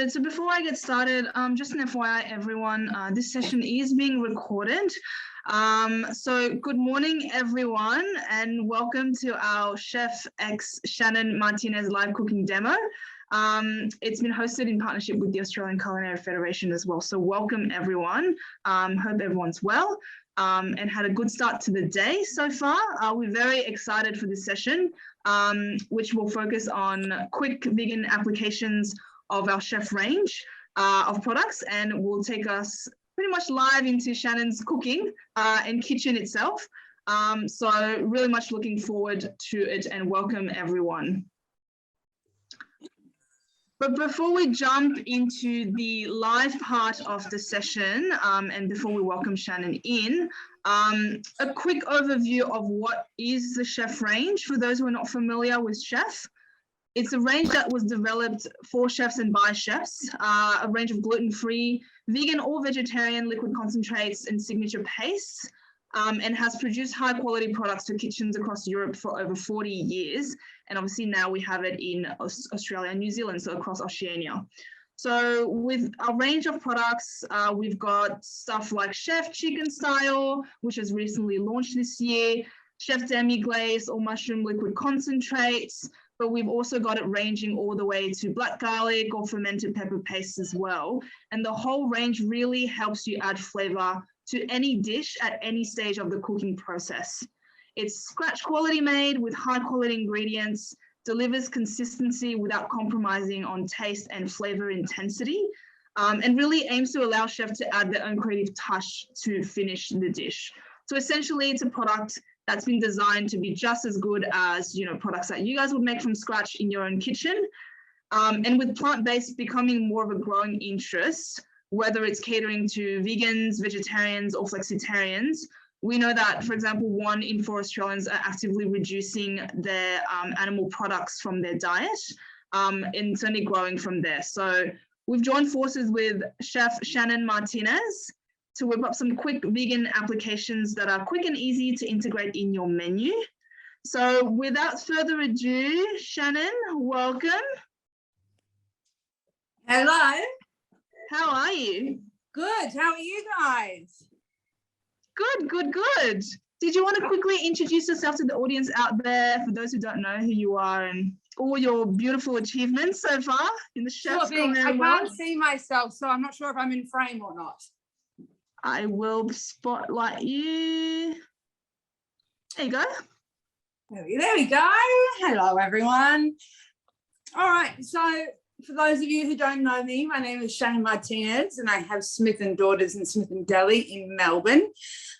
good. So before I get started, just an FYI, everyone, this session is being recorded. So good morning, everyone, and welcome to our Chef X Shannon Martinez live cooking demo. It's been hosted in partnership with the Australian Culinary Federation as well. So welcome, everyone. Hope everyone's well and had a good start to the day so far. We're very excited for this session, which will focus on quick vegan applications of our chef range of products, and will take us pretty much live into Shannon's cooking and kitchen itself. So really much looking forward to it, and welcome everyone. But before we jump into the live part of the session, and before we welcome Shannon in, a quick overview of what is the chef range for those who are not familiar with chef. It's a range that was developed for chefs and by chefs, a range of gluten-free, vegan or vegetarian liquid concentrates and signature pastes, and has produced high-quality products for kitchens across Europe for over 40 years. And obviously now we have it in Australia and New Zealand, so across Oceania. So with our range of products, we've got stuff like Chef Chicken Style, which has recently launched this year, Chef Demi Glaze or Mushroom Liquid Concentrates, but we've also got it ranging all the way to black garlic or fermented pepper paste as well. And the whole range really helps you add flavor to any dish at any stage of the cooking process. It's scratch quality made with high quality ingredients, delivers consistency without compromising on taste and flavor intensity, and really aims to allow chefs to add their own creative touch to finish the dish. So essentially it's a product that's been designed to be just as good as, you know, products that you guys would make from scratch in your own kitchen. And with plant-based becoming more of a growing interest, whether it's catering to vegans, vegetarians, or flexitarians, we know that, for example, 1 in 4 Australians are actively reducing their animal products from their diet, and certainly growing from there. So we've joined forces with Chef Shannon Martinez to whip up some quick vegan applications that are quick and easy to integrate in your menu. So without further ado, Shannon, welcome. Hello. How are you? Good. How are you guys? Good, good, good. Did you want to quickly introduce yourself to the audience out there, for those who don't know who you are and all your beautiful achievements so far in the chef's culinary world? I can't see myself, so I'm not sure if I'm in frame or not. I will spotlight you. There you go. There we go. Hello, everyone. All right. So for those of you who don't know me, my name is Shannon Martinez, and I have Smith & Daughters and Smith & Deli in Melbourne.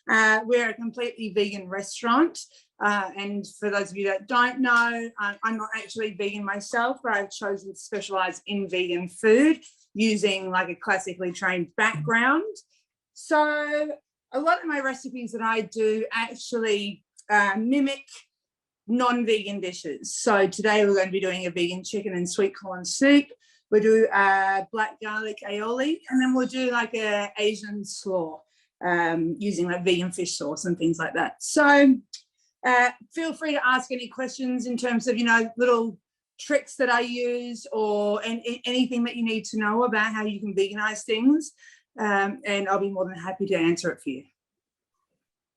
We're a completely vegan restaurant. And for those of you that don't know, I'm not actually vegan myself, but I've chosen to specialize in vegan food using like a classically trained background. So a lot of my recipes that I do actually mimic non-vegan dishes. So today we're going to be doing a vegan chicken and sweet corn soup. We'll do black garlic aioli, and then we'll do like a Asian slaw using like vegan fish sauce and things like that. So feel free to ask any questions in terms of, you know, little tricks that I use or anything that you need to know about how you can veganize things. And I'll be more than happy to answer it for you.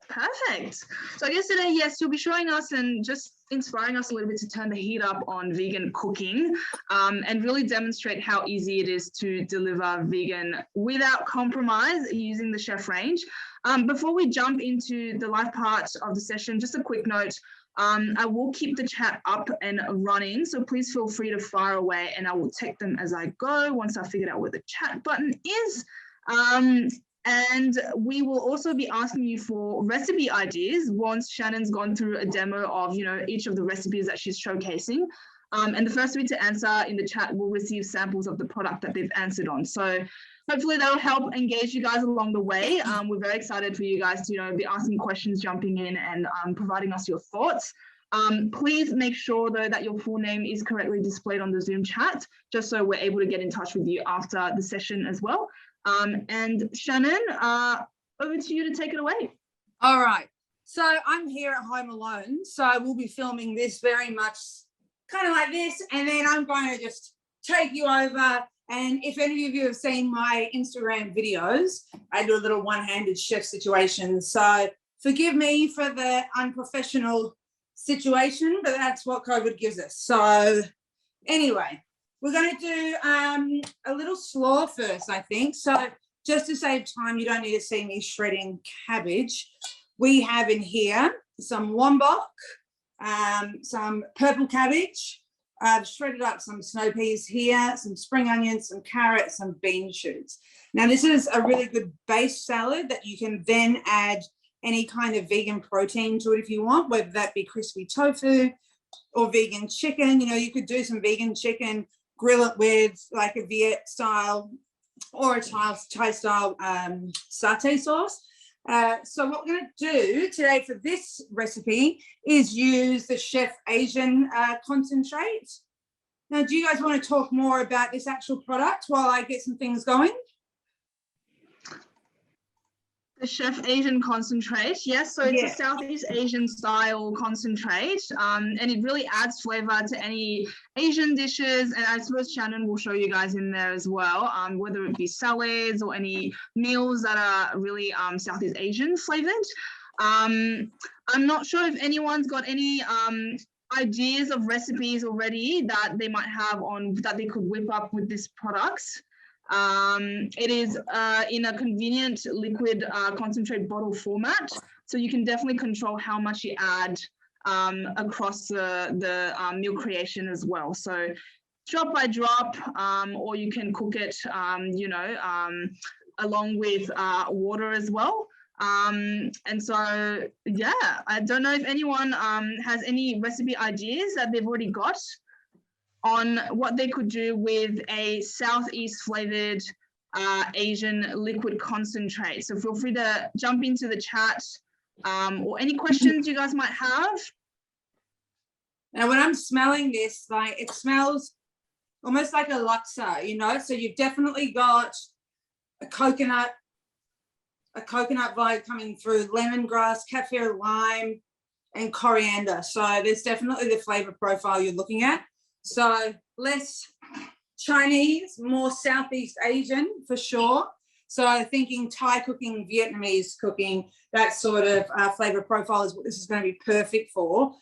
Perfect. So I guess today, yes, you'll be showing us and just inspiring us a little bit to turn the heat up on vegan cooking, and really demonstrate how easy it is to deliver vegan without compromise using the chef range. Before we jump into the live part of the session, just a quick note. I will keep the chat up and running, so please feel free to fire away and I will take them as I go once I figured out where the chat button is. And we will also be asking you for recipe ideas once Shannon's gone through a demo of, you know, each of the recipes that she's showcasing. And the first week to answer in the chat will receive samples of the product that they've answered on. So hopefully that will help engage you guys along the way. We're very excited for you guys to, you know, be asking questions, jumping in and providing us your thoughts. Please make sure though that your full name is correctly displayed on the Zoom chat, just so we're able to get in touch with you after the session as well. And Shannon, over to you to take it away. All right. So I'm here at home alone, so I will be filming this very much kind of like this, and then I'm going to just take you over And if any of you have seen my Instagram videos, I do a little one-handed chef situation. So forgive me for the unprofessional situation, but that's what COVID gives us. So anyway, we're going to do a little slaw first, I think. So just to save time, you don't need to see me shredding cabbage. We have in here some wombok, some purple cabbage. I've shredded up some snow peas here, some spring onions, some carrots, some bean shoots. Now, this is a really good base salad that you can then add any kind of vegan protein to it if you want, whether that be crispy tofu or vegan chicken. You know, you could do some vegan chicken, grill it with like a Viet style or a Thai style satay sauce. So what we're going to do today for this recipe is use the Chef Asian concentrate. Now, do you guys want to talk more about this actual product while I get some things going? The Chef Asian concentrate, yes. So it's a Southeast Asian style concentrate, and it really adds flavor to any Asian dishes. And I suppose Shannon will show you guys in there as well, whether it be salads or any meals that are really Southeast Asian flavored. I'm not sure if anyone's got any ideas of recipes already that they might have on that they could whip up with this product. It is in a convenient liquid concentrate bottle format, so you can definitely control how much you add across the meal creation as well. So drop by drop, or you can cook it, along with water as well. And so, yeah, I don't know if anyone has any recipe ideas that they've already got on what they could do with a Southeast flavored Asian liquid concentrate. So feel free to jump into the chat or any questions you guys might have. Now, when I'm smelling this, like it smells almost like a laksa, you know? So you've definitely got a coconut vibe coming through, lemongrass, kaffir lime, and coriander. So there's definitely the flavor profile you're looking at. So less Chinese, more Southeast Asian for sure. So thinking Thai cooking, Vietnamese cooking, that sort of flavor profile is what this is going to be perfect for.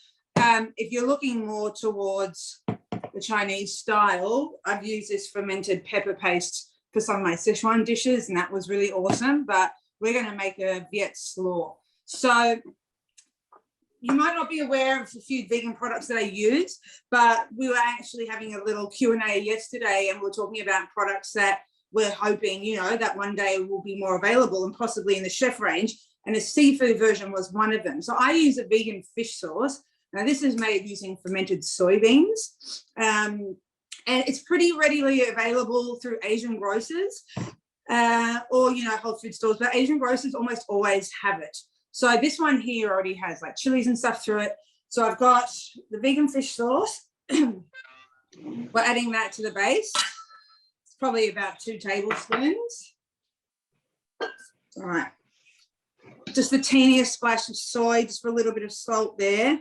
If you're looking more towards the Chinese style, I've used this fermented pepper paste for some of my Sichuan dishes, and that was really awesome. But we're going to make a Viet slaw. So you might not be aware of a few vegan products that I use, but we were actually having a little Q&A yesterday, and we're talking about products that we're hoping, you know, that one day will be more available and possibly in the chef range. And the seafood version was one of them. So I use a vegan fish sauce. Now, this is made using fermented soybeans. And it's pretty readily available through Asian grocers or, you know, health food stores, but Asian grocers almost always have it. So this one here already has like chilies and stuff through it. So I've got the vegan fish sauce. We're adding that to the base. It's probably about 2 tablespoons. All right. Just the teeniest splash of soy, just for a little bit of salt there.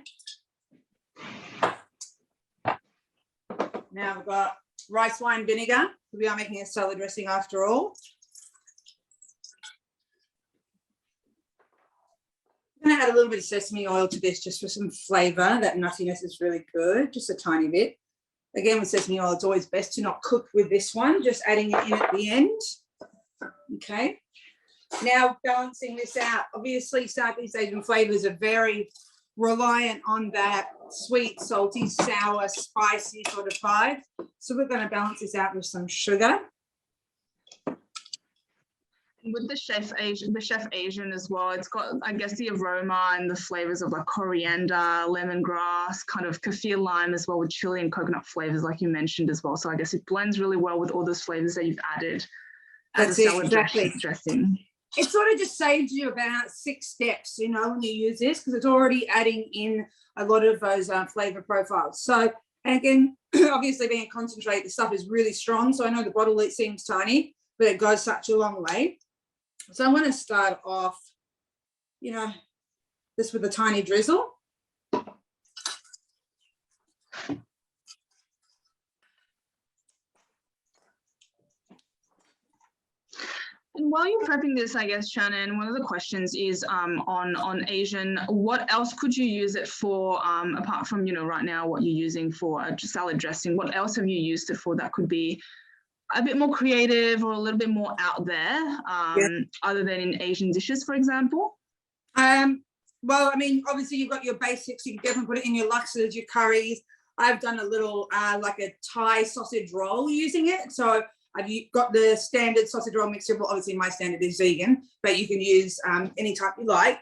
Now we've got rice wine vinegar. We are making a salad dressing after all. I'm going to add a little bit of sesame oil to this just for some flavor. That nuttiness is really good, just a tiny bit. Again, with sesame oil, it's always best to not cook with this one, just adding it in at the end. Okay. Now balancing this out, obviously Southeast Asian flavors are very reliant on that sweet, salty, sour, spicy sort of vibe. So we're going to balance this out with some sugar. With the Chef Asian as well, it's got, I guess, the aroma and the flavors of like coriander, lemongrass, kind of kaffir lime as well, with chili and coconut flavors like you mentioned as well. So I guess it blends really well with all those flavors that you've added as a salad dressing. It sort of just saves you about 6 steps, you know, when you use this, because it's already adding in a lot of those flavor profiles. So, and again, obviously being a concentrate, the stuff is really strong. So I know the bottle, it seems tiny, but it goes such a long way. So I want to start off, you know, this with a tiny drizzle. while you're prepping this, I guess, Shannon, one of the questions is on Asian. What else could you use it for, apart from, right now what you're using for a salad dressing? What else have you used it for that could be a bit more creative or a little bit more out there, other than in Asian dishes, for example? Well, I mean, obviously you've got your basics. You can definitely put it in your laksas, your curries. I've done a little like a Thai sausage roll using it. So I've got the standard sausage roll mixture. Well, obviously my standard is vegan, but you can use any type you like.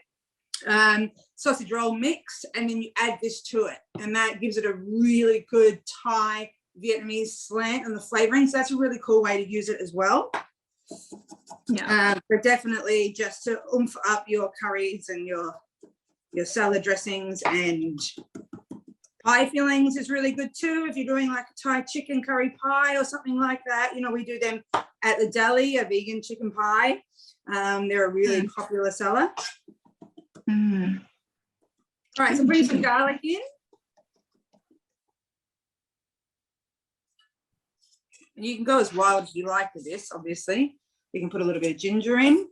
Sausage roll mix, and then you add this to it, and that gives it a really good Thai Vietnamese slant on the flavoring. So that's a really cool way to use it as well. Yeah. But definitely just to oomph up your curries and your salad dressings, and pie fillings is really good too. If you're doing like a Thai chicken curry pie or something like that, we do them at the deli, a vegan chicken pie. They're a really popular seller. All right, so bring some garlic in. And you can go as wild as you like with this, obviously. You can put a little bit of ginger in.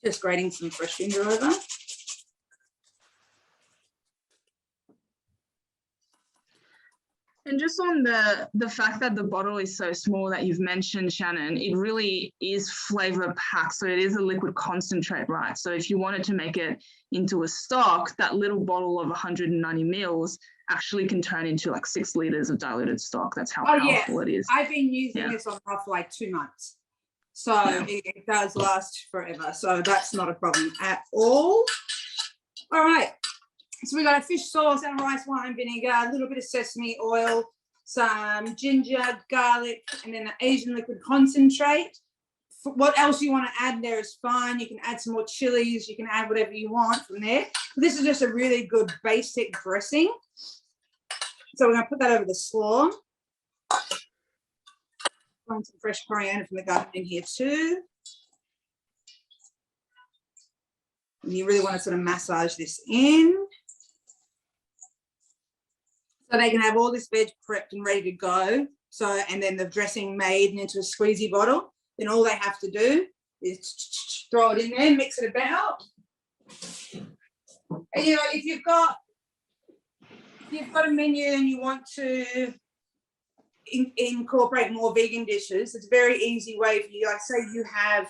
Just grating some fresh ginger over. And just on the fact that the bottle is so small that you've mentioned, Shannon, it really is flavor packed. So it is a liquid concentrate, right? So if you wanted to make it into a stock, that little bottle of 190 mils actually can turn into like 6 liters of diluted stock. That's how powerful it is. I've been using this on for like 2 months. So it does last forever. So that's not a problem at all. All right. So we got a fish sauce and rice wine vinegar, a little bit of sesame oil, some ginger, garlic, and then the Asian liquid concentrate. What else you want to add there is fine. You can add some more chilies. You can add whatever you want from there. This is just a really good basic dressing. So we're going to put that over the slaw. Find some fresh coriander from the garden in here too. And you really want to sort of massage this in. So they can have all this veg prepped and ready to go. So, and then the dressing made into a squeezy bottle. Then all they have to do is throw it in there, mix it about. And if you've got a menu and you want to incorporate more vegan dishes, it's a very easy way for you. Like say you have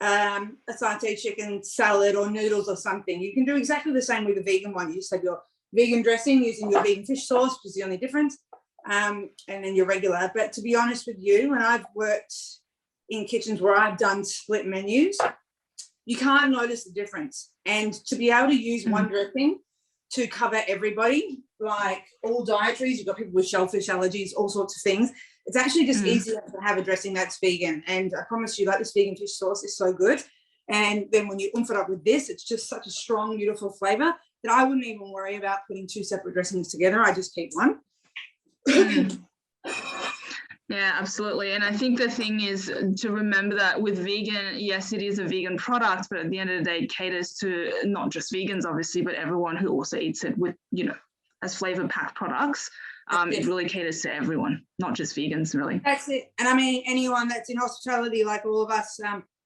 a satay chicken salad or noodles or something. You can do exactly the same with a vegan one. You just have your vegan dressing using your vegan fish sauce, which is the only difference, and then your regular. But to be honest with you, when I've worked in kitchens where I've done split menus, you can't notice the difference. And to be able to use one dressing to cover everybody, like all dietaries, you've got people with shellfish allergies, all sorts of things. It's actually just easier to have a dressing that's vegan. And I promise you, like this vegan fish sauce is so good. And then when you oomph it up with this, it's just such a strong, beautiful flavor that I wouldn't even worry about putting 2 separate dressings together. I just keep one. Yeah, absolutely. And I think the thing is to remember that with vegan, yes, it is a vegan product, but at the end of the day, it caters to not just vegans, obviously, but everyone who also eats it with, as flavor packed products. It really caters to everyone, not just vegans, really. That's it. And I mean, anyone that's in hospitality, like all of us,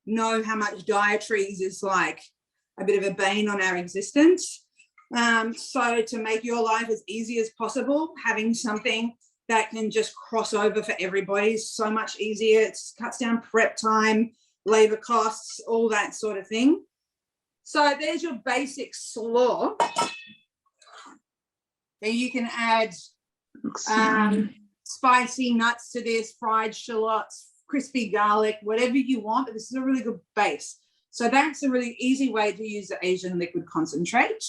know how much dietaries is like a bit of a bane on our existence. So to make your life as easy as possible, having something that can just cross over for everybody is so much easier. It cuts down prep time, labor costs, all that sort of thing. So there's your basic slaw. Then you can add spicy nuts to this, fried shallots, crispy garlic, whatever you want, but this is a really good base. So that's a really easy way to use the Asian liquid concentrate.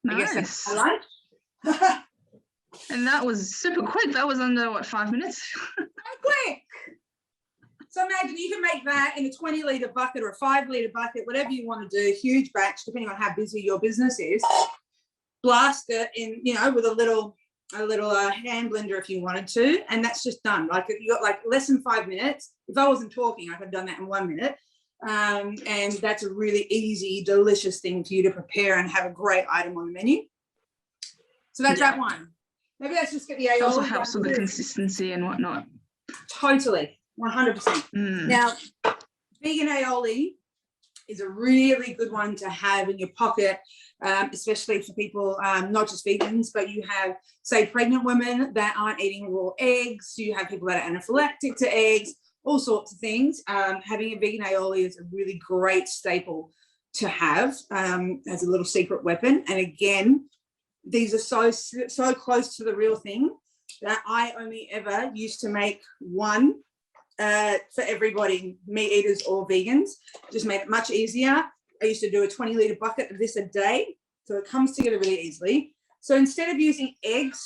Nice. I guess that's what I like. And that was super quick. That was under, 5 minutes? Quick. So imagine you can make that in a 20-litre bucket or a 5-litre bucket, whatever you want to do, huge batch, depending on how busy your business is. Blast it in, with a little hand blender if you wanted to, and that's just done. Like you got like less than 5 minutes. If I wasn't talking, I could have done that in 1 minute. And that's a really easy, delicious thing for you to prepare and have a great item on the menu. So that's that one. Maybe let's just get the It also aioli. helps with the consistency and whatnot. Totally, 100%. Now, vegan aioli is a really good one to have in your pocket, especially for people, not just vegans, but you have, say, pregnant women that aren't eating raw eggs. You have people that are anaphylactic to eggs, all sorts of things. Having a vegan aioli is a really great staple to have as a little secret weapon. And again, these are so close to the real thing that I only ever used to make one for everybody, meat eaters or vegans. Just made it much easier. I used to do a 20-litre bucket of this a day, so it comes together really easily. So instead of using eggs,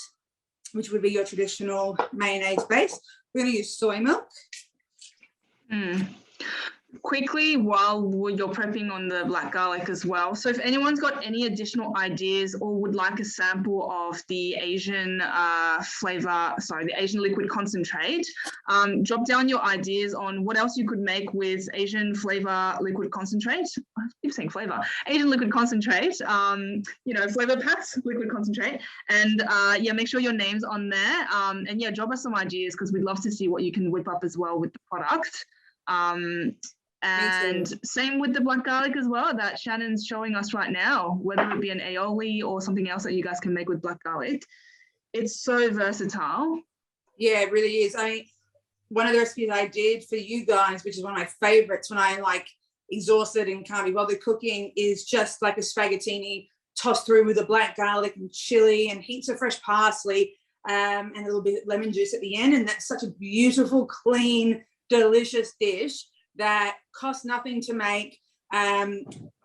which would be your traditional mayonnaise base, we're going to use soy milk. Quickly, while you're prepping on the black garlic as well, so if anyone's got any additional ideas or would like a sample of the Asian the Asian liquid concentrate, drop down your ideas on what else you could make with Asian flavor liquid concentrate. I keep saying flavor. Asian liquid concentrate, flavor packs, liquid concentrate. And make sure your name's on there. And yeah, drop us some ideas because we'd love to see what you can whip up as well with the product. And same with the black garlic as well that Shannon's showing us right now, whether it be an aioli or something else that you guys can make with black garlic. It's so versatile. Yeah, it really is. One of the recipes I did for you guys, which is one of my favorites when I exhausted and can't be bothered cooking, is just like a spaghettini tossed through with a black garlic and chili and heaps of fresh parsley and a little bit of lemon juice at the end. And that's such a beautiful, clean, delicious dish that costs nothing to make.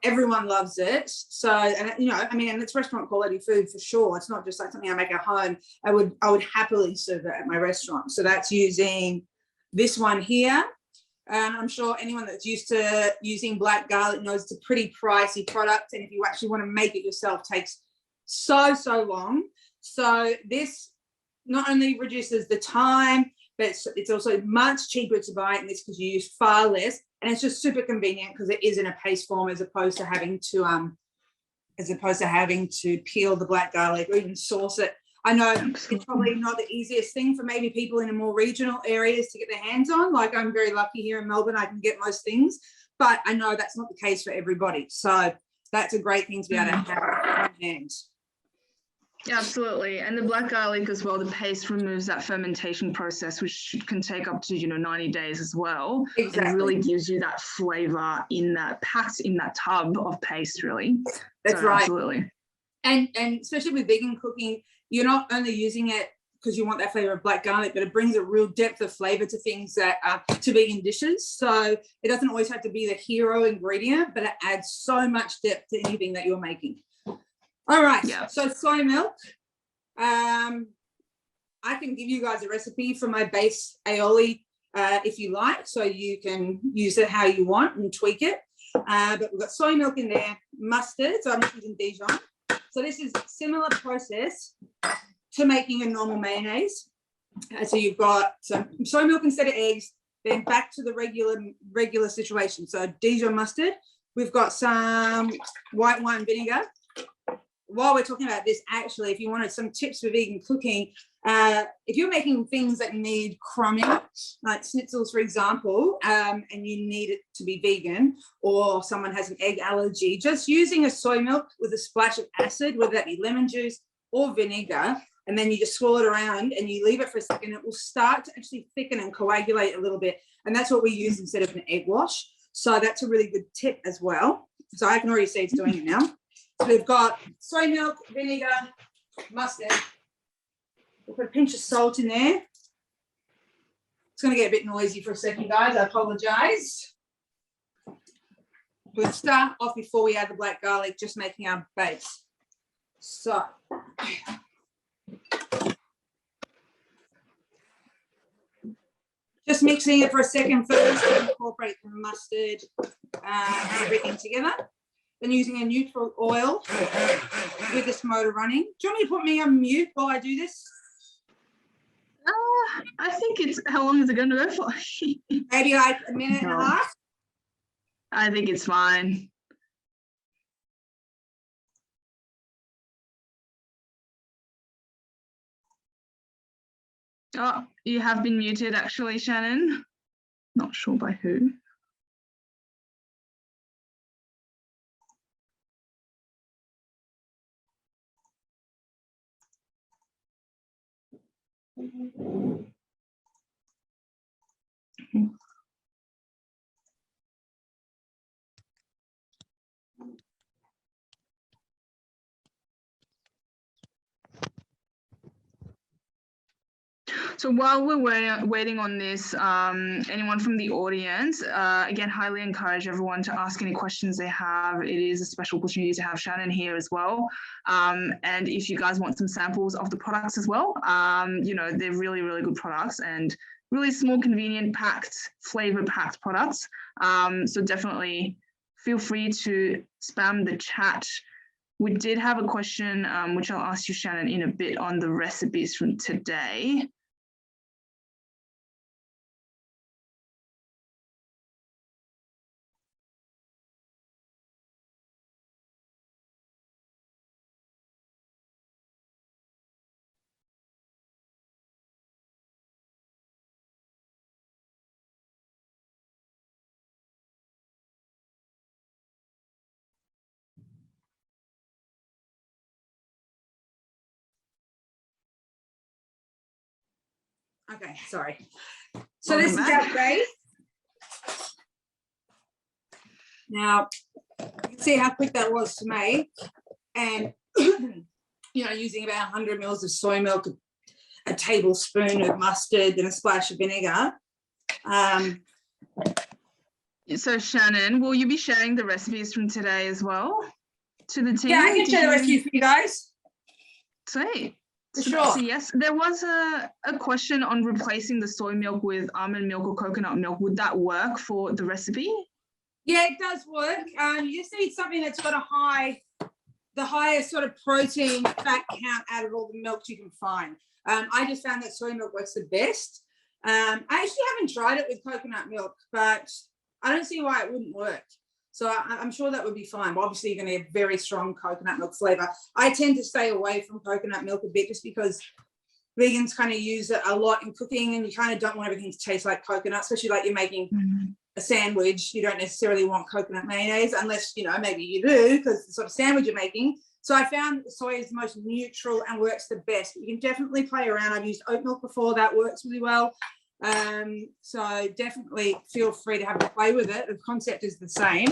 Everyone loves it. So, and it's restaurant quality food for sure. It's not just like something I make at home. I would happily serve it at my restaurant. So that's using this one here. I'm sure anyone that's used to using black garlic knows it's a pretty pricey product. And if you actually want to make it yourself, it takes so long. So this not only reduces the time, but it's also much cheaper to buy it in this because you use far less, and it's just super convenient because it is in a paste form as opposed to having to peel the black garlic or even sauce it. I know it's probably not the easiest thing for maybe people in a more regional areas to get their hands on. Like I'm very lucky here in Melbourne, I can get most things, but I know that's not the case for everybody. So that's a great thing to be able to have on hand. Yeah, absolutely. And the black garlic as well, the paste removes that fermentation process, which can take up to 90 days as well. Exactly. And it really gives you that flavor packed in that tub of paste, really. That's right. Absolutely. And especially with vegan cooking, you're not only using it because you want that flavor of black garlic, but it brings a real depth of flavor to things that are to vegan dishes. So it doesn't always have to be the hero ingredient, but it adds so much depth to anything that you're making. All right, So soy milk. I can give you guys a recipe for my base aioli if you like, so you can use it how you want and tweak it. But we've got soy milk in there, mustard, so I'm using Dijon. So this is a similar process to making a normal mayonnaise. So you've got some soy milk instead of eggs, then back to the regular situation. So Dijon mustard. We've got some white wine vinegar. While we're talking about this, actually, if you wanted some tips for vegan cooking, if you're making things that need crumbing, like schnitzels, for example, and you need it to be vegan, or someone has an egg allergy, just using a soy milk with a splash of acid, whether that be lemon juice or vinegar, and then you just swirl it around and you leave it for a second, it will start to actually thicken and coagulate a little bit. And that's what we use instead of an egg wash. So that's a really good tip as well. So I can already see it's doing it now. So we've got soy milk, vinegar, mustard. We'll put a pinch of salt in there. It's going to get a bit noisy for a second, guys. I apologize. We'll start off before we add the black garlic, just making our base. So just mixing it for a second first to incorporate the mustard and everything together. Then using a neutral oil with this motor running. Do you want me to put me on mute while I do this? I think how long is it going to go for? Maybe like a minute and a half. I think it's fine. Oh, you have been muted actually, Shannon. Not sure by who. So while we're waiting on this, anyone from the audience, again, highly encourage everyone to ask any questions they have. It is a special opportunity to have Shannon here as well. And if you guys want some samples of the products as well, you know, they're really, really good products and really small, convenient, packed, flavor-packed products. So definitely feel free to spam the chat. We did have a question, which I'll ask you, Shannon, in a bit on the recipes from today. Okay, sorry. So this is our base. Now, you can see how quick that was to make. And, you know, using about 100 mils of soy milk, a tablespoon of mustard and a splash of vinegar. So Shannon, will you be sharing the recipes from today as well to the team? Yeah, I can share the recipes for you guys. Sweet. For sure. So yes, there was a question on replacing the soy milk with almond milk or coconut milk. Would that work for the recipe? Yeah, it does work. You just need something that's got the highest sort of protein fat count out of all the milks you can find. I just found that soy milk works the best. I actually haven't tried it with coconut milk, but I don't see why it wouldn't work. So I'm sure that would be fine. But obviously, you're going to have very strong coconut milk flavor. I tend to stay away from coconut milk a bit just because vegans kind of use it a lot in cooking, and you kind of don't want everything to taste like coconut, especially like you're making a sandwich. You don't necessarily want coconut mayonnaise unless, you know, maybe you do because the sort of sandwich you're making. So I found that soy is the most neutral and works the best. You can definitely play around. I've used oat milk before. That works really well. So definitely feel free to have a play with it. The concept is the same.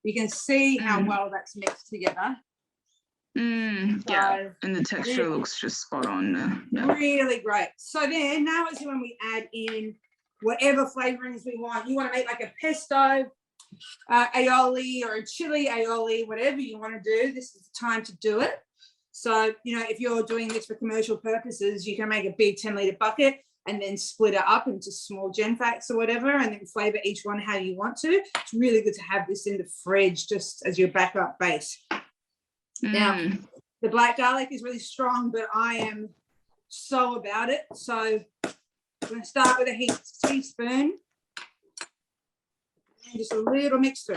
You can see how well that's mixed together. Yeah, and the texture looks just spot on. Yeah. Really great. So then now is when we add in whatever flavorings we want. You want to make like a pesto aioli or a chili aioli, whatever you want to do. This is the time to do it. So, you know, if you're doing this for commercial purposes, you can make a big 10-litre bucket and then split it up into small genfats or whatever, and then flavor each one how you want to. It's really good to have this in the fridge just as your backup base. Now, the black garlic is really strong, but I am so about it. So I'm going to start with a teaspoon and just a little mixture.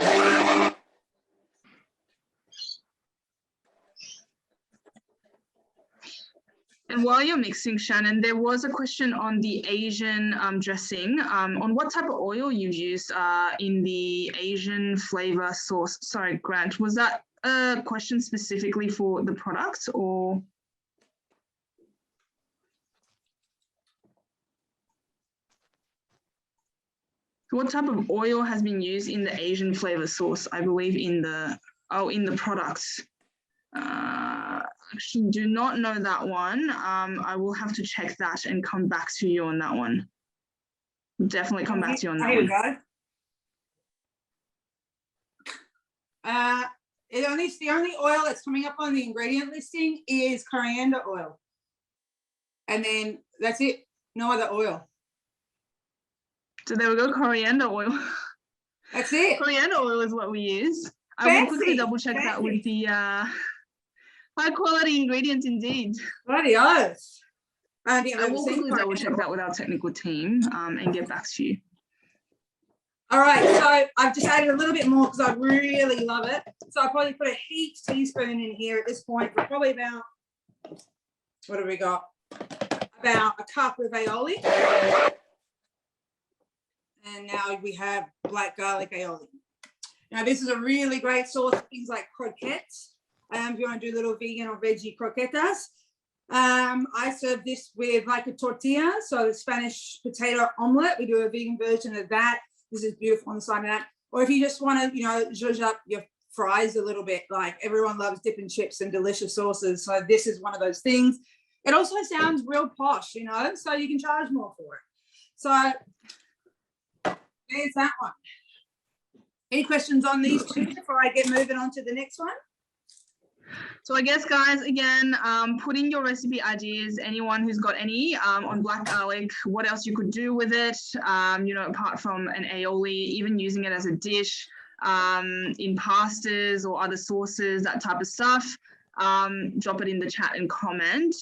And while you're mixing, Shannon, there was a question on the Asian dressing, on what type of oil you used in the Asian flavor sauce. Sorry, Grant, was that a question specifically for the product or? What type of oil has been used in the Asian flavor sauce? I believe in the products. Actually do not know that one. I will have to check that and come back to you on that one. Definitely come back to you on that one. Here we go. The only oil that's coming up on the ingredient listing is coriander oil. And then that's it. No other oil. So there we go, coriander oil. That's it. Coriander oil is what we use. Fancy. I will quickly double check that with the high quality ingredients indeed. Bloody oath. I will quickly double check that with our technical team and get back to you. All right, so I've just added a little bit more because I really love it. So I'll probably put a teaspoon in here at this point for probably about, what have we got? about a cup of aioli. And now we have black garlic aioli. Now, this is a really great sauce for things like croquettes. If you want to do little vegan or veggie croquetas. I serve this with like a tortilla, so the Spanish potato omelet. We do a vegan version of that. This is beautiful on the side of that. Or if you just want to, zhuzh up your fries a little bit, like everyone loves dipping chips and delicious sauces. So this is one of those things. It also sounds real posh, so you can charge more for it. So there's that one. Any questions on these two before I get moving on to the next one? So I guess, guys, again, put in your recipe ideas, anyone who's got any on black garlic, what else you could do with it, apart from an aioli, even using it as a dish in pastas or other sauces, that type of stuff. Drop it in the chat and comment.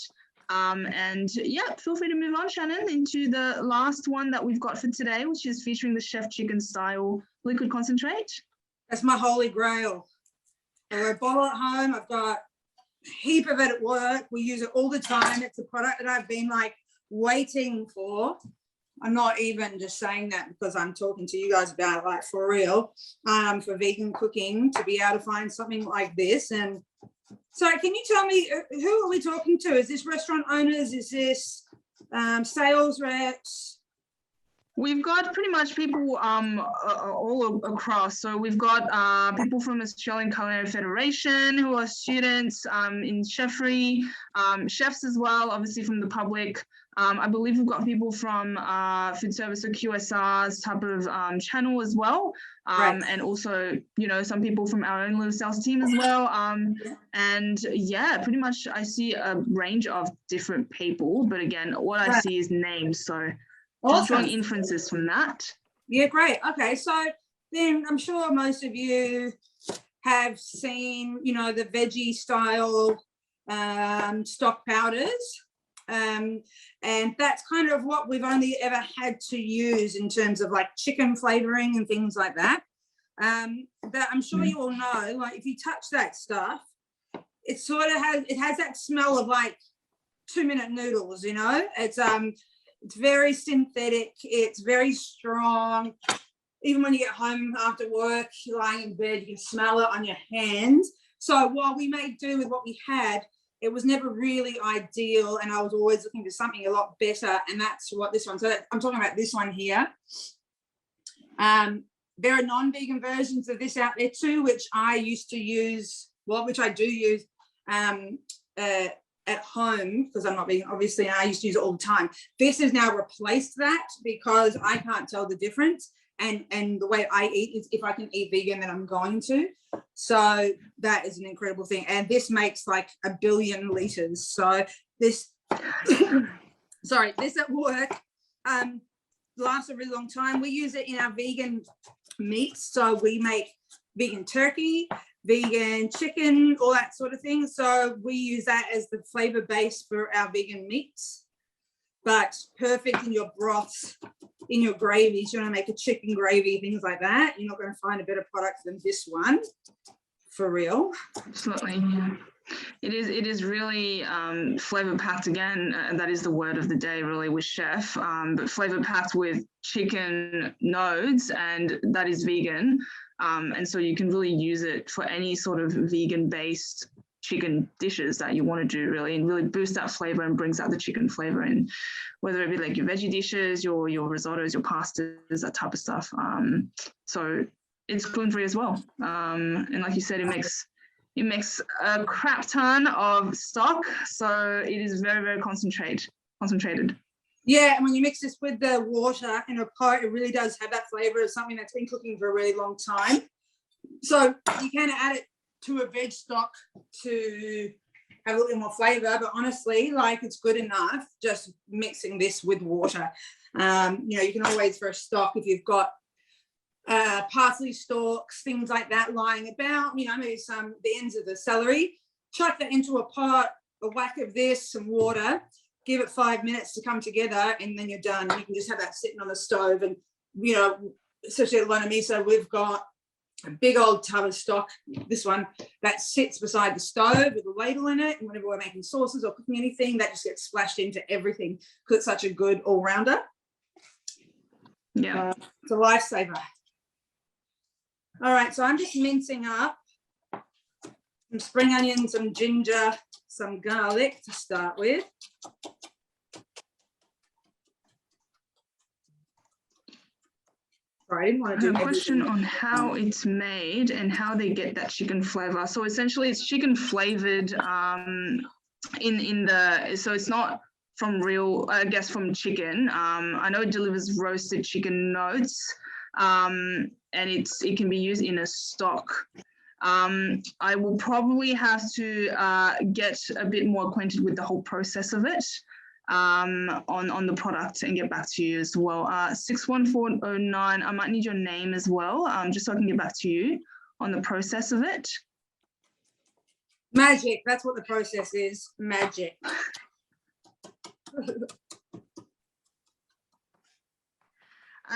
And yeah, feel free to move on, Shannon, into the last one that we've got for today, which is featuring the chef chicken style liquid concentrate. That's my holy grail. I've got a bottle at home. I've got a heap of it at work. We use it all the time. It's a product that I've been like waiting for. I'm not even just saying that because I'm talking to you guys about it, like for real, for vegan cooking, to be able to find something like this. And so can you tell me, who are we talking to? Is this restaurant owners? Is this sales reps? We've got pretty much people all across. So we've got people from Australian Culinary Federation who are students in chefry, chefs as well, obviously from the public. I believe we've got people from food service or QSR's type of channel as well. Right. And also, some people from our own little sales team as well. And yeah, pretty much I see a range of different people. But again, what I see is names. So just drawing inferences from that. Yeah, great. Okay, so then I'm sure most of you have seen, the veggie style stock powders. And that's kind of what we've only ever had to use in terms of like chicken flavoring and things like that. But I'm sure you all know, like if you touch that stuff, it sort of has that smell of like 2-minute noodles, it's very synthetic. It's very strong. Even when you get home after work, you're lying in bed, you can smell it on your hands. So while we made do with what we had, it was never really ideal. And I was always looking for something a lot better. And that's what this one. So I'm talking about this one here. There are non-vegan versions of this out there too, which I used to use, which I do use at home because I'm not vegan, obviously, and I used to use it all the time. This has now replaced that because I can't tell the difference. And the way I eat is if I can eat vegan, then I'm going to. So that is an incredible thing. And this makes like 1 billion liters. So this, this at work lasts a really long time. We use it in our vegan meats. So we make vegan turkey, vegan chicken, all that sort of thing. So we use that as the flavor base for our vegan meats. But perfect in your broths, in your gravies. You want to make a chicken gravy, things like that. You're not going to find a better product than this one, for real. Absolutely, yeah. It is really flavor packed again. That is the word of the day, really, with chef. But flavor packed with chicken nodes, and that is vegan. And so you can really use it for any sort of vegan-based chicken dishes that you want to do, really, and really boost that flavor and brings out the chicken flavor in, whether it be like your veggie dishes, your risottos, your pastas, that type of stuff. So it's gluten-free as well. And like you said, it makes a crap ton of stock. So it is very, very concentrated. Yeah, and when you mix this with the water in a pot, it really does have that flavor of something that's been cooking for a really long time. So you can add it to a veg stock to have a little more flavor, but honestly, like it's good enough just mixing this with water. You can always, for a stock, if you've got parsley stalks, things like that lying about, maybe the ends of the celery, chuck that into a pot, a whack of this, some water, give it 5 minutes to come together, and then you're done. You can just have that sitting on the stove. And especially at Lona Miso, we've got a big old tub of stock, this one, that sits beside the stove with a ladle in it. And whenever we're making sauces or cooking anything, that just gets splashed into everything because it's such a good all-rounder. Yeah. It's a lifesaver. All right, so I'm just mincing up some spring onion, some ginger, some garlic to start with. Sorry, I didn't want to do a question everything. on how it's made and how they get that chicken flavor. So essentially it's chicken flavored so it's not from real, I guess from chicken. I know it delivers roasted chicken notes, and it can be used in a stock. I will probably have to get a bit more acquainted with the whole process of it on the product and get back to you as well. 61409, I might need your name as well, just so I can get back to you on the process of it. Magic, that's what the process is, magic.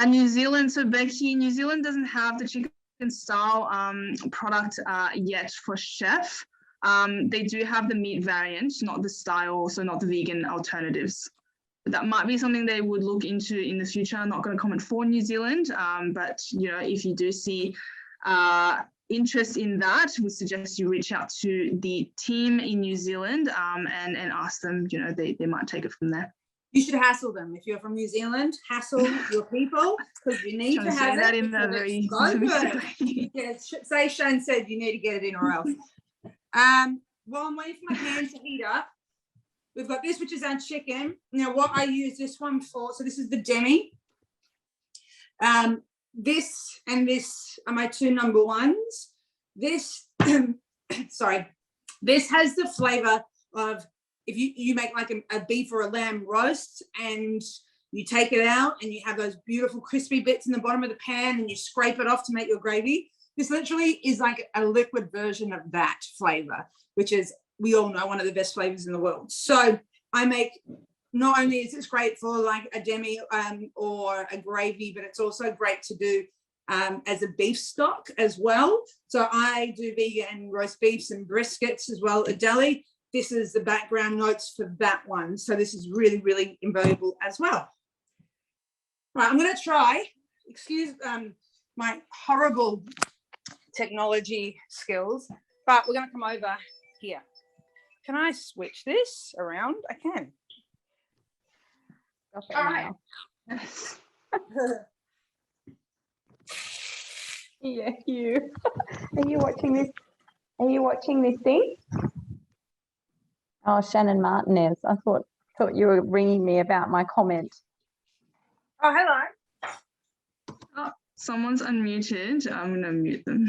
New Zealand, so Becky, New Zealand doesn't have the chicken style product yet for chef. They do have the meat variant, not the style, so not the vegan alternatives. That might be something they would look into in the future. I'm not going to comment for New Zealand, but you know, if you do see interest in that, we suggest you reach out to the team in New Zealand and ask them. You know, they might take it from there. You should hassle them. If you're from New Zealand, hassle your people because you need to have that it. in there very Yeah, say Shannon said you need to get it in or else. While I'm waiting for my pan to heat up, we've got this, which is our chicken. Now, what I use this one for, so this is the demi. This and this are my two number ones. This, sorry, this has the flavor of, if you make like a beef or a lamb roast and you take it out and you have those beautiful crispy bits in the bottom of the pan and you scrape it off to make your gravy. This literally is like a liquid version of that flavor, which is, we all know, one of the best flavors in the world. So I make, not only is this great for like a demi or a gravy, but it's also great to do as a beef stock as well. So I do vegan roast beefs and briskets as well at deli. This is the background notes for that one. So this is really, really invaluable as well. Right, I'm going to try, excuse my horrible technology skills, but we're going to come over here. Can I switch this around? I can. All right. Yeah, you. Are you watching this? Are you watching this thing? Oh, Shannon Martinez. I thought you were ringing me about my comment. Oh, hello. Oh, someone's unmuted. I'm going to mute them.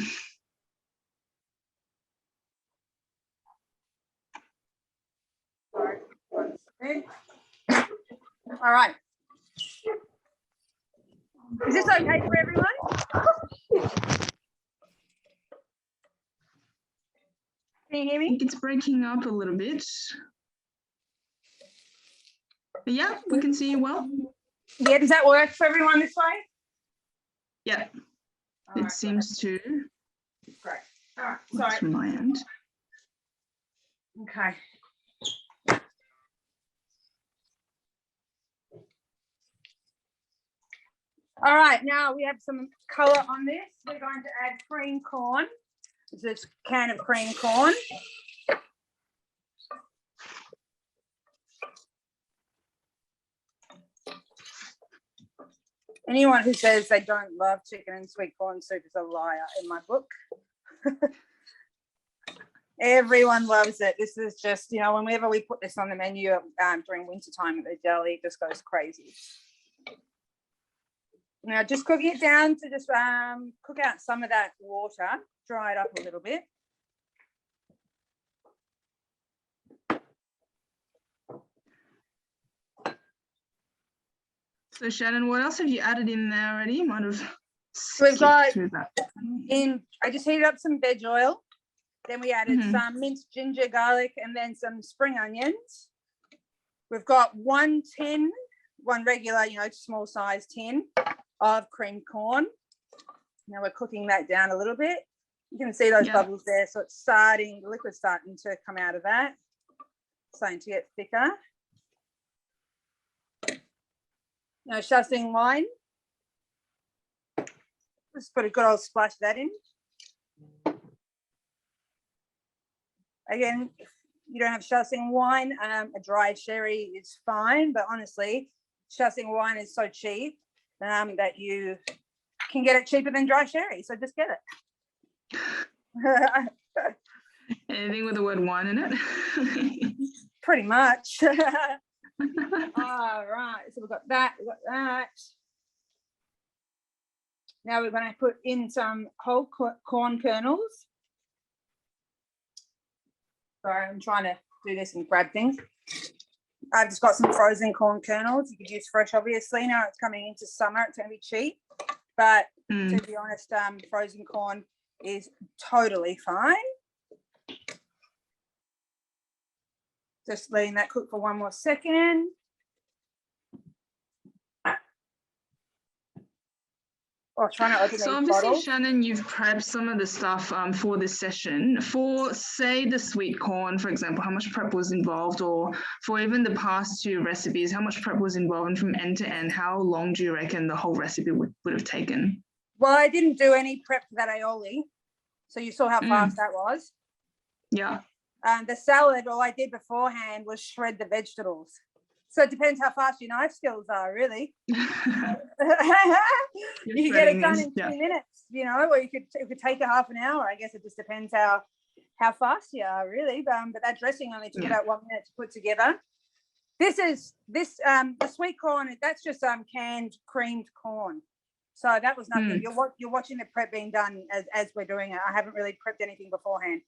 Sorry. All right. Is this okay for everyone? Can you hear I me? think it's breaking up a little bit. But yeah, we can see you well. Yeah, does that work for everyone this way? Yeah, All it right, seems to. great. All right, That's sorry. from my end. Okay. All right, now we have some color on this. We're going to add cream corn. This is a can of cream corn. Anyone who says they don't love chicken and sweet corn soup is a liar in my book. Everyone loves it. This is just, you know, whenever we put this on the menu during winter time at the deli, it just goes crazy. Now just cooking it down to just cook out some of that water, dry it up a little bit. So Shannon, what else have you added in there already? Might have We've got through that. I just heated up some veg oil. Then we added some minced ginger, garlic, and then some spring onions. We've got one regular, you know, small size tin of cream corn. Now we're cooking that down a little bit. You can see those bubbles there. So it's starting, the liquid's starting to come out of that. Starting to get thicker. Now, Chassin wine. Just put a good old splash of that in. Again, if you don't have Chassin wine, a dry sherry is fine, but honestly, Chassin wine is so cheap that you can get it cheaper than dry sherry, so just get it. Anything with the word wine in it? Pretty much. All right, so we've got that, Now we're going to put in some whole corn kernels. Sorry, I'm trying to do this and grab things. I've just got some frozen corn kernels. You could use fresh, obviously. Now it's coming into summer, it's going to be cheap. But to be honest, frozen corn is totally fine. Just letting that cook for one more second. Oh, trying to open so obviously, bottles. Shannon, you've prepped some of the stuff for this session. For, say, the sweet corn, for example, how much prep was involved? Or for even the past 2 recipes, how much prep was involved? And from end to end, how long do you reckon the whole recipe would have taken? Well, I didn't do any prep for that aioli. So you saw how fast that was. Yeah. The salad, all I did beforehand was shred the vegetables. So it depends how fast your knife skills are, really. You can get it done in 2 minutes, you know, or it could take a half an hour. I guess it just depends how fast you are, really. But that dressing only took about 1 minute to put together. The sweet corn, that's just canned creamed corn. So that was nothing. You're watching the prep being done as we're doing it. I haven't really prepped anything beforehand.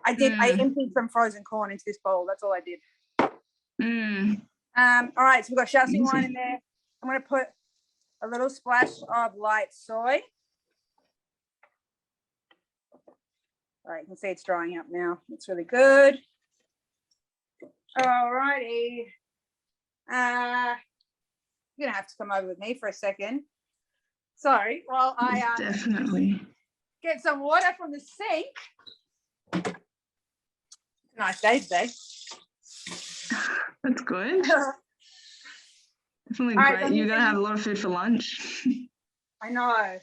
I emptied some frozen corn into this bowl. That's all I did. All right, so we've got Chassin wine in there. I'm going to put a little splash of light soy. All right, you can see it's drying up now. It's really good. All righty. You're going to have to come over with me for a second. Sorry, while I definitely get some water from the sink. Nice day today. That's good. Definitely great. You're going to have a lot of food for lunch. I know.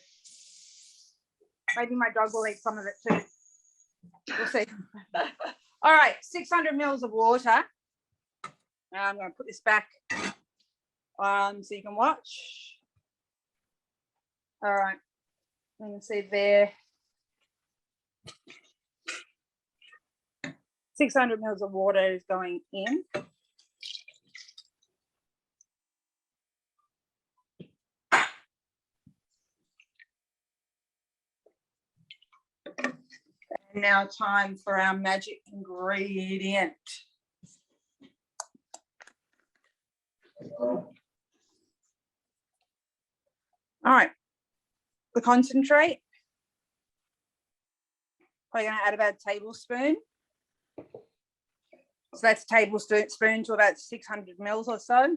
Maybe my dog will eat some of it too. We'll see. All right, 600 mils of water. I'm going to put this back so you can watch. All right, you can see there. 600 mils of water is going in. And now time for our magic ingredient. All right, the concentrate. We're going to add about a tablespoon. So that's a tablespoon to about 600 mils or so.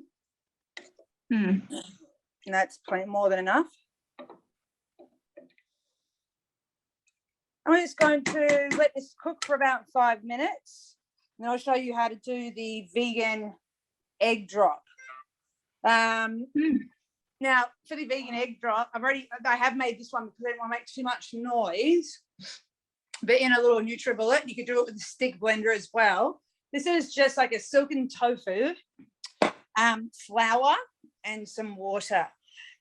And that's plenty more than enough. I'm just going to let this cook for about 5 minutes. And I'll show you how to do the vegan egg drop. Now, for the vegan egg drop, I have made this one because I didn't want to make too much noise. But in a little NutriBullet, you could do it with a stick blender as well. This is just like a silken tofu, flour, and some water.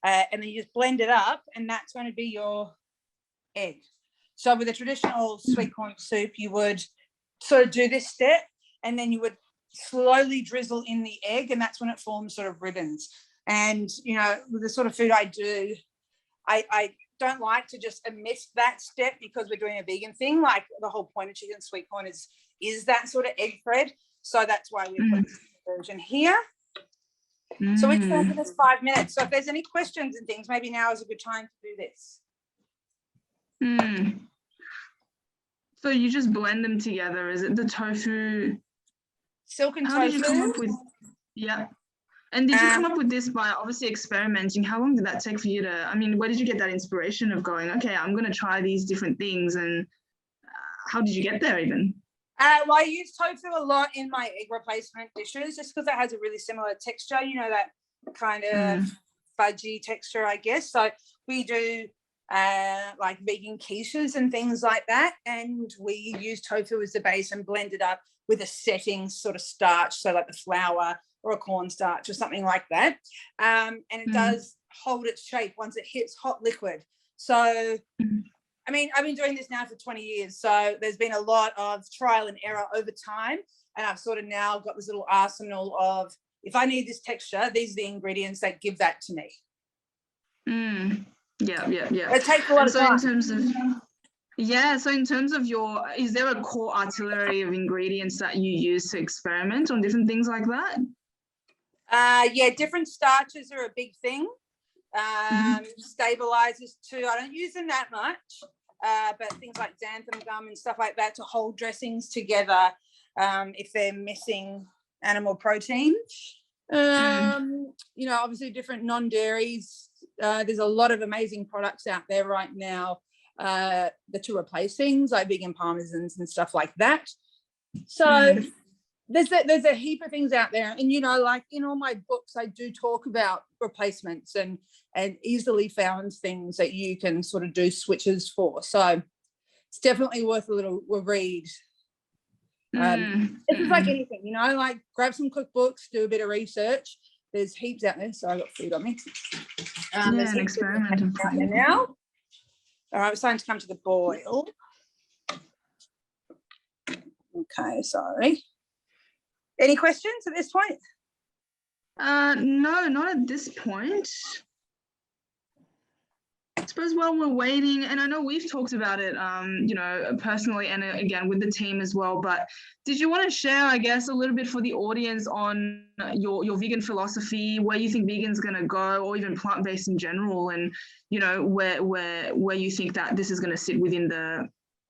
And then you just blend it up, and that's going to be your egg. So with a traditional sweet corn soup, you would sort of do this step, and then you would slowly drizzle in the egg, and that's when it forms sort of ribbons. And, you know, with the sort of food I do, I don't like to just omit that step because we're doing a vegan thing. Like the whole point of chicken sweet corn is that sort of egg thread. So that's why we put this version here. So we're going to do this 5 minutes. So if there's any questions and things, maybe now is a good time to do this. So you just blend them together. Is it the tofu? Silken tofu. How did you come up with? Yeah. And did you come up with this by obviously experimenting? How long did that take for you to, I mean, where did you get that inspiration of going, okay, I'm going to try these different things, and how did you get there even? Well, I use tofu a lot in my egg replacement dishes just because it has a really similar texture, you know, that kind of fudgy texture, I guess. So we do like vegan quiches and things like that, and we use tofu as the base and blend it up with a setting sort of starch, so like the flour or a cornstarch or something like that, and it does hold its shape once it hits hot liquid. So I mean, I've been doing this now for 20 years, so there's been a lot of trial and error over time, and I've sort of now got this little arsenal of, if I need this texture, these are the ingredients that give that to me. Yeah. It takes a lot of time. In terms of, so in terms of your, is there a core artillery of ingredients that you use to experiment on different things like that? Yeah, different starches are a big thing. Stabilizers too. I don't use them that much, but things like xanthan gum and stuff like that to hold dressings together if they're missing animal protein. You know, obviously different non-dairies. There's a lot of amazing products out there right now that to replace things like vegan parmesans and stuff like that. So there's a heap of things out there, and you know, like in all my books I do talk about replacements and easily found things that you can sort of do switches for, so it's definitely worth a little read. It's just like anything, you know, like grab some cookbooks, do a bit of research. There's heaps out there. So I got food on me. There's an experiment out there now. All right, we're starting to come to the boil. Okay, sorry. Any questions at this point? No, not at this point. I suppose while we're waiting, and I know we've talked about it, you know, personally and again with the team as well, but did you want to share, I guess, a little bit for the audience on your vegan philosophy, where you think vegan's going to go, or even plant-based in general, and, you know, where you think that this is going to sit within the,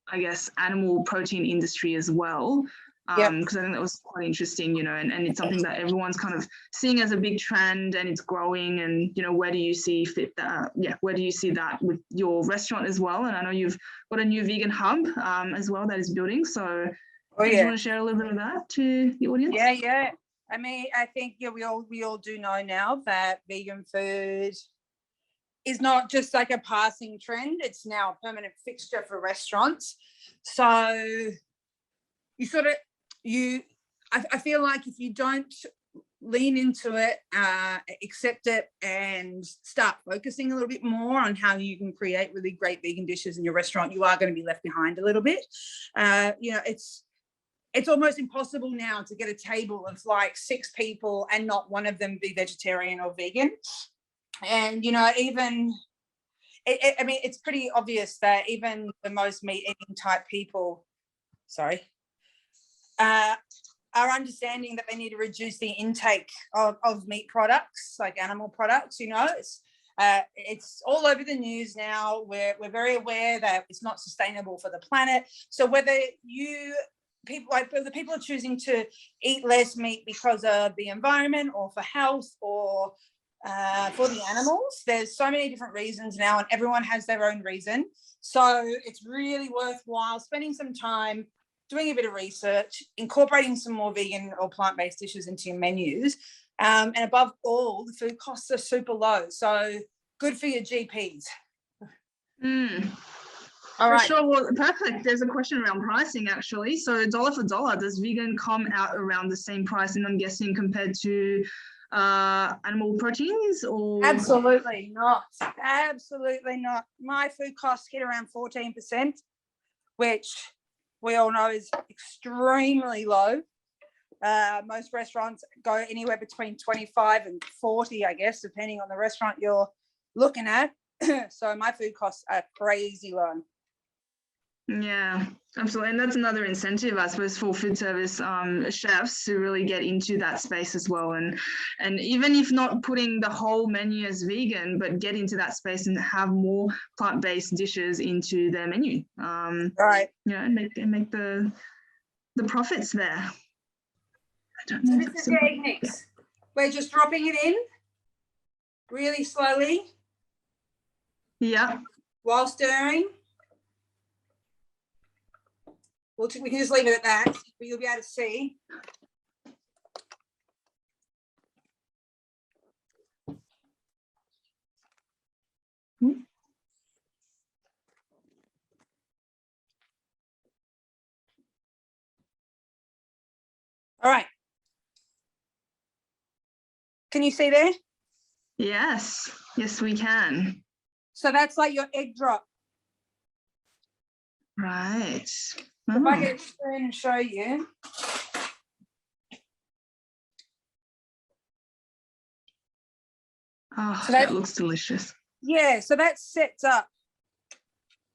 I guess, animal protein industry as well? Because I think that was quite interesting, you know, and it's something that everyone's kind of seeing as a big trend, and it's growing. And, you know, where do you see where do you see that with your restaurant as well? And I know you've got a new vegan hub as well that is building. So do you want to share a little bit of that to the audience? Yeah. I mean, I think we all do know now that vegan food is not just like a passing trend. It's now a permanent fixture for restaurants. So you sort of, I feel like if you don't lean into it, accept it, and start focusing a little bit more on how you can create really great vegan dishes in your restaurant, you are going to be left behind a little bit. You know, it's almost impossible now to get a table of like 6 people and not one of them be vegetarian or vegan. And, you know, even, I mean, it's pretty obvious that even the most meat eating type people, are understanding that they need to reduce the intake of meat products, like animal products. You know, it's all over the news now. We're very aware that it's not sustainable for the planet. So whether the people are choosing to eat less meat because of the environment or for health or for the animals, there's so many different reasons now, and everyone has their own reason. So it's really worthwhile spending some time doing a bit of research, incorporating some more vegan or plant-based dishes into your menus. And above all, the food costs are super low. So good for your GPs. All right. Sure. Well, perfect. There's a question around pricing, actually. So dollar for dollar, does vegan come out around the same price, and I'm guessing compared to animal proteins? Or Absolutely not. My food costs hit around 14%, which we all know is extremely low. Most restaurants go anywhere between 25 and 40, I guess, depending on the restaurant you're looking at. So my food costs are crazy low. Yeah, absolutely. And that's another incentive, I suppose, for food service chefs to really get into that space as well. And even if not putting the whole menu as vegan, but get into that space and have more plant-based dishes into their menu. Right. You know, and make the profits there. I don't know. Mr. Egg Mix. We're just dropping it in really slowly Yeah. while stirring. We can just leave it at that, but you'll be able to see. All right. Can you see there? Yes. Yes, we can. So that's like your egg drop. Right. If I get a spoon and show you. Oh, So that looks delicious. Yeah, so that sets up,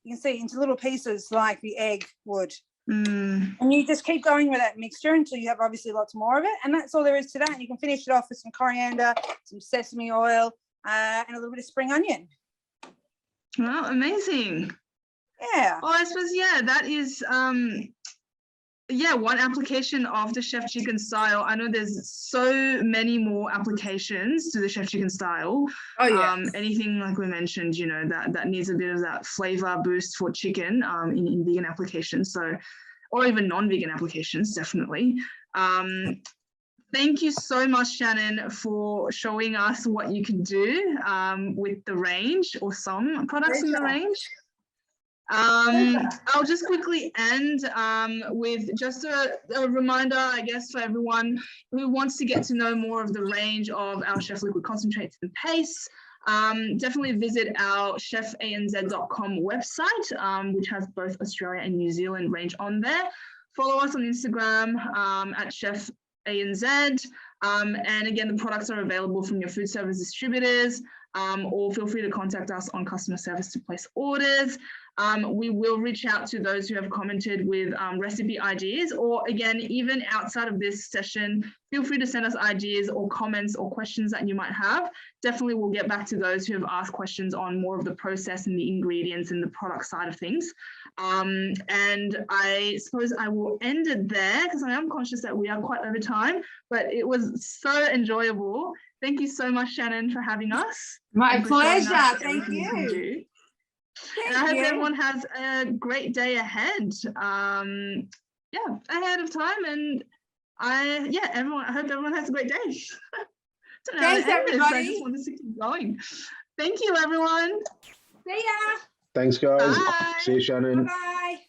you can see, into little pieces like the egg would. And you just keep going with that mixture until you have obviously lots more of it. And that's all there is to that. And you can finish it off with some coriander, some sesame oil, and a little bit of spring onion. Well, amazing. Yeah. Well, I suppose, yeah, that is, one application of the chef chicken style. I know there's so many more applications to the chef chicken style. Oh, yeah. Anything like we mentioned, you know, that needs a bit of that flavor boost for chicken in vegan applications. So, or even non-vegan applications, definitely. Thank you so much, Shannon, for showing us what you can do with the range or some products in the range. I'll just quickly end with just a reminder, I guess, for everyone who wants to get to know more of the range of our chef liquid concentrates and pastes. Definitely visit our chefanz.com website, which has both Australia and New Zealand range on there. Follow us on Instagram at chefanz. And again, the products are available from your food service distributors, or feel free to contact us on customer service to place orders. We will reach out to those who have commented with recipe ideas, or again, even outside of this session, feel free to send us ideas or comments or questions that you might have. Definitely we'll get back to those who have asked questions on more of the process and the ingredients and the product side of things. And I suppose I will end it there because I am conscious that we are quite over time, but it was so enjoyable. Thank you so much, Shannon, for having us. My pleasure. Thank you. And I hope everyone has a great day ahead. Ahead of time. And I hope everyone has a great day. Thanks, everybody. I just wanted to keep going. Thank you, everyone. See ya. Thanks, guys. Bye. See you, Shannon. Bye-bye.